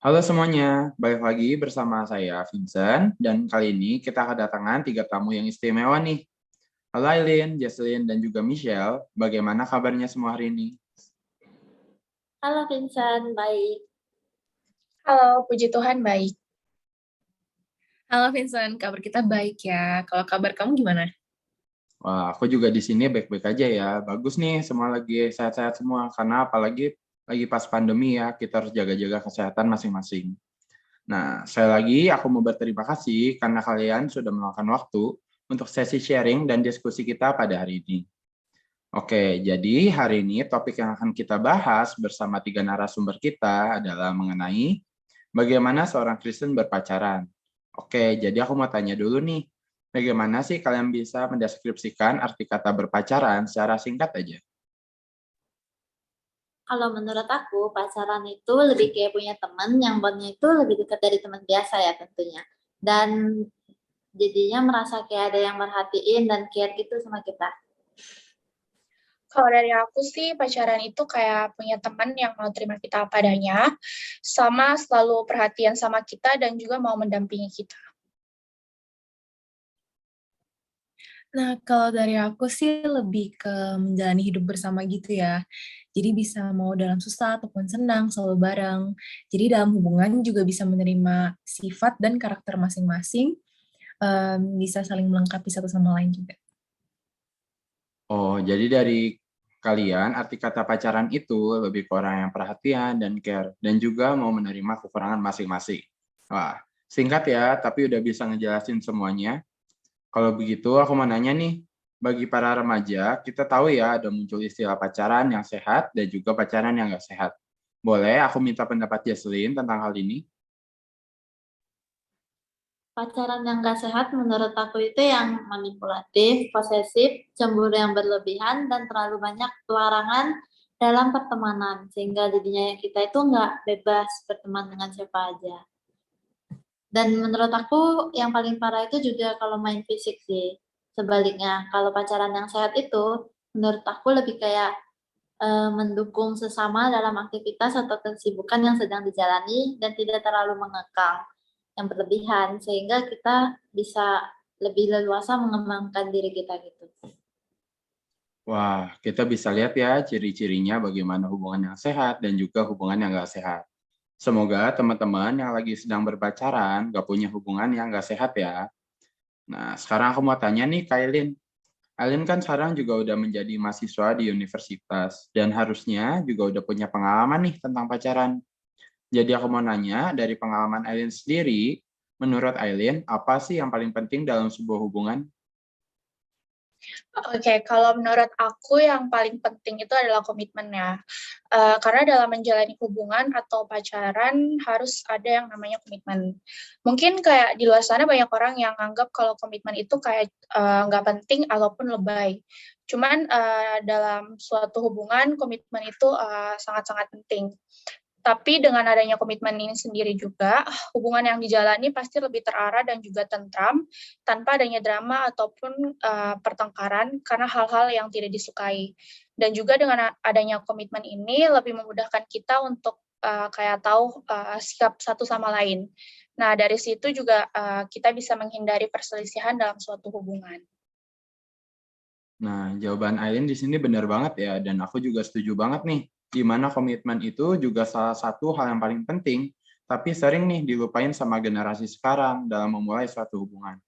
Halo semuanya, balik lagi bersama saya Vincent, dan kali ini kita kedatangan tiga tamu yang istimewa nih. Halo Aileen, Jesslyn, dan juga Michelle, bagaimana kabarnya semua hari ini? Halo Vincent, baik. Halo, puji Tuhan baik. Halo Vincent, kabar kita baik ya. Kalau kabar kamu gimana? Wah, aku juga di sini baik-baik aja ya. Bagus nih, semua lagi sehat-sehat semua, karena apalagi lagi pas pandemi ya, kita harus jaga-jaga kesehatan masing-masing. Nah, sekali lagi aku mau berterima kasih karena kalian sudah meluangkan waktu untuk sesi sharing dan diskusi kita pada hari ini. Oke, jadi hari ini topik yang akan kita bahas bersama tiga narasumber kita adalah mengenai bagaimana seorang Kristen berpacaran. Oke, jadi aku mau tanya dulu nih, bagaimana sih kalian bisa mendeskripsikan arti kata berpacaran secara singkat aja? Kalau menurut aku, pacaran itu lebih kayak punya teman yang bondnya itu lebih dekat dari teman biasa ya tentunya. Dan jadinya merasa kayak ada yang merhatiin dan care gitu sama kita. Kalau dari aku sih, pacaran itu kayak punya teman yang mau terima kita apa adanya, sama selalu perhatian sama kita dan juga mau mendampingi kita. Nah, kalau dari aku sih lebih ke menjalani hidup bersama gitu ya. Jadi bisa mau dalam susah ataupun senang, selalu bareng. Jadi dalam hubungan juga bisa menerima sifat dan karakter masing-masing, bisa saling melengkapi satu sama lain juga. Oh, jadi dari kalian arti kata pacaran itu lebih ke orang yang perhatian dan care dan juga mau menerima kekurangan masing-masing. Wah, singkat ya, tapi udah bisa ngejelasin semuanya. Kalau begitu, aku mau nanya nih, bagi para remaja, kita tahu ya ada muncul istilah pacaran yang sehat dan juga pacaran yang nggak sehat. Boleh aku minta pendapat Jesslyn tentang hal ini? Pacaran yang gak sehat menurut aku itu yang manipulatif, posesif, cemburu yang berlebihan, dan terlalu banyak pelarangan dalam pertemanan. Sehingga jadinya kita itu nggak bebas berteman dengan siapa aja. Dan menurut aku yang paling parah itu juga kalau main fisik sih. Sebaliknya, kalau pacaran yang sehat itu menurut aku lebih kayak mendukung sesama dalam aktivitas atau kesibukan yang sedang dijalani dan tidak terlalu mengekang yang berlebihan sehingga kita bisa lebih leluasa mengembangkan diri kita gitu. Wah, kita bisa lihat ya ciri-cirinya bagaimana hubungan yang sehat dan juga hubungan yang nggak sehat. Semoga teman-teman yang lagi sedang berpacaran nggak punya hubungan yang nggak sehat ya. Nah, sekarang aku mau tanya nih, Kailin. Aileen kan sekarang juga udah menjadi mahasiswa di universitas dan harusnya juga udah punya pengalaman nih tentang pacaran. Jadi aku mau nanya dari pengalaman Aileen sendiri, menurut Aileen apa sih yang paling penting dalam sebuah hubungan? Oke, kalau menurut aku yang paling penting itu adalah komitmennya. Karena dalam menjalani hubungan atau pacaran harus ada yang namanya komitmen. Mungkin kayak di luar sana banyak orang yang anggap kalau komitmen itu kayak nggak penting ataupun lebay. Cuman dalam suatu hubungan komitmen itu sangat-sangat penting. Tapi dengan adanya komitmen ini sendiri juga, hubungan yang dijalani pasti lebih terarah dan juga tentram, tanpa adanya drama ataupun pertengkaran karena hal-hal yang tidak disukai. Dan juga dengan adanya komitmen ini lebih memudahkan kita untuk kayak tahu sikap satu sama lain. Nah, dari situ juga kita bisa menghindari perselisihan dalam suatu hubungan. Nah, jawaban Aileen di sini benar banget ya, dan aku juga setuju banget nih, di mana komitmen itu juga salah satu hal yang paling penting, tapi sering nih dilupain sama generasi sekarang dalam memulai suatu hubungan.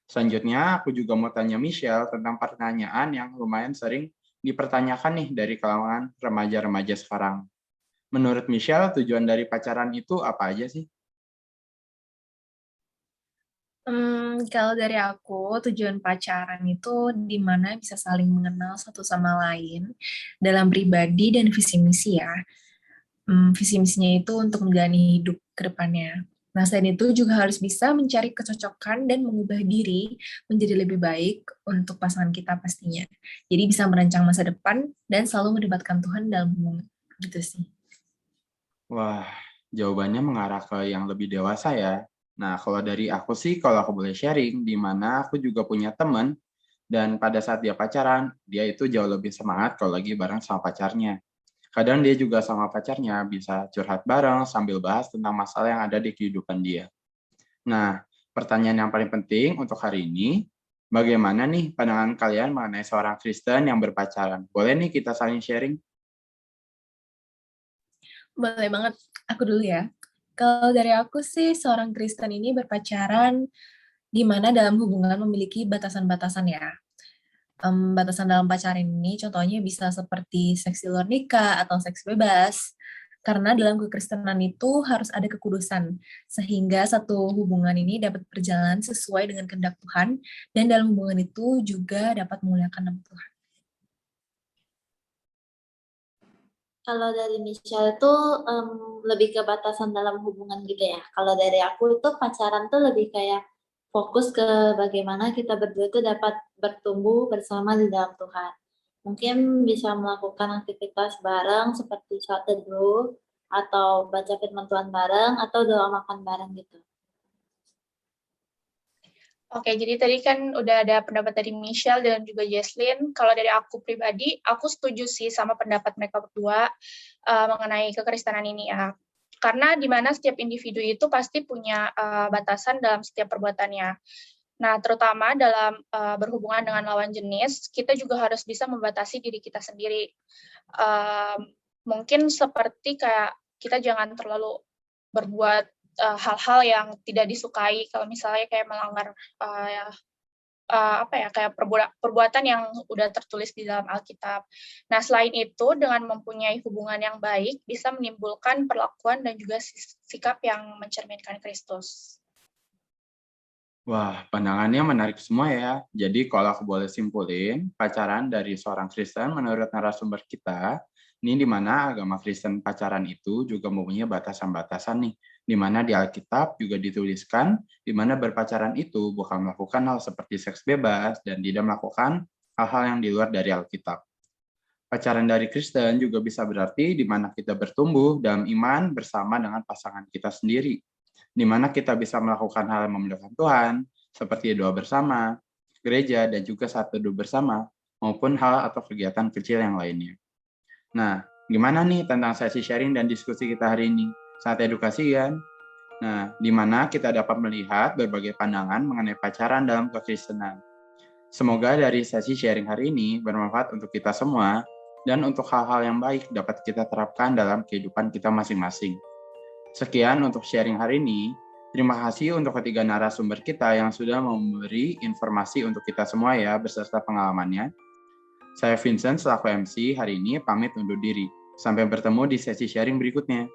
Selanjutnya, aku juga mau tanya Michelle tentang pertanyaan yang lumayan sering dipertanyakan nih dari kalangan remaja-remaja sekarang. Menurut Michelle, tujuan dari pacaran itu apa aja sih? Kalau dari aku, tujuan pacaran itu di mana bisa saling mengenal satu sama lain dalam pribadi dan visi misi ya. Visi misinya itu untuk menjalani hidup ke depannya. Nah, selain itu juga harus bisa mencari kecocokan dan mengubah diri menjadi lebih baik untuk pasangan kita pastinya. Jadi bisa merancang masa depan dan selalu melibatkan Tuhan dalam hubungan. Gitu sih. Wah, jawabannya mengarah ke yang lebih dewasa ya. Nah, kalau dari aku sih, kalau aku boleh sharing, di mana aku juga punya teman, dan pada saat dia pacaran, dia itu jauh lebih semangat kalau lagi bareng sama pacarnya. Kadang dia juga sama pacarnya bisa curhat bareng sambil bahas tentang masalah yang ada di kehidupan dia. Nah, pertanyaan yang paling penting untuk hari ini, bagaimana nih pandangan kalian mengenai seorang Kristen yang berpacaran? Boleh nih kita saling sharing? Boleh banget, aku dulu ya. Kalau dari aku sih, seorang Kristen ini berpacaran di mana dalam hubungan memiliki batasan-batasan ya. Batasan dalam pacaran ini contohnya bisa seperti seks di luar nikah atau seks bebas. Karena dalam kekristenan itu harus ada kekudusan, sehingga satu hubungan ini dapat berjalan sesuai dengan kehendak Tuhan, dan dalam hubungan itu juga dapat memuliakan nama Tuhan. Kalau dari Michelle itu lebih ke batasan dalam hubungan gitu ya. Kalau dari aku itu pacaran tuh lebih kayak fokus ke bagaimana kita berdua itu dapat bertumbuh bersama di dalam Tuhan. Mungkin bisa melakukan aktivitas bareng seperti sholat teduh, atau baca firman Tuhan bareng, atau doa makan bareng gitu. Oke, jadi tadi kan udah ada pendapat dari Michelle dan juga Jesslyn. Kalau dari aku pribadi, aku setuju sih sama pendapat mereka berdua mengenai kekristenan ini ya. Karena di mana setiap individu itu pasti punya batasan dalam setiap perbuatannya. Nah, terutama dalam berhubungan dengan lawan jenis, kita juga harus bisa membatasi diri kita sendiri. Mungkin seperti kayak kita jangan terlalu berbuat hal-hal yang tidak disukai, kalau misalnya kayak melanggar kayak perbuatan yang udah tertulis di dalam Alkitab. Nah, selain itu, dengan mempunyai hubungan yang baik, bisa menimbulkan perlakuan dan juga sikap yang mencerminkan Kristus. Wah, pandangannya menarik semua ya. Jadi kalau aku boleh simpulin, pacaran dari seorang Kristen menurut narasumber kita, ini di mana agama Kristen pacaran itu juga mempunyai batasan-batasan nih, di mana di Alkitab juga dituliskan, di mana berpacaran itu bukan melakukan hal seperti seks bebas dan tidak melakukan hal-hal yang di luar dari Alkitab. Pacaran dari Kristen juga bisa berarti di mana kita bertumbuh dalam iman bersama dengan pasangan kita sendiri, di mana kita bisa melakukan hal yang memuliakan Tuhan, seperti doa bersama, gereja, dan juga saat teduh bersama, maupun hal atau kegiatan kecil yang lainnya. Nah, gimana nih tentang sesi sharing dan diskusi kita hari ini? Saat edukasi kan? Nah, di mana kita dapat melihat berbagai pandangan mengenai pacaran dalam kekristenan. Semoga dari sesi sharing hari ini bermanfaat untuk kita semua, dan untuk hal-hal yang baik dapat kita terapkan dalam kehidupan kita masing-masing. Sekian untuk sharing hari ini. Terima kasih untuk ketiga narasumber kita yang sudah memberi informasi untuk kita semua ya beserta pengalamannya. Saya Vincent selaku MC hari ini pamit undur diri. Sampai bertemu di sesi sharing berikutnya.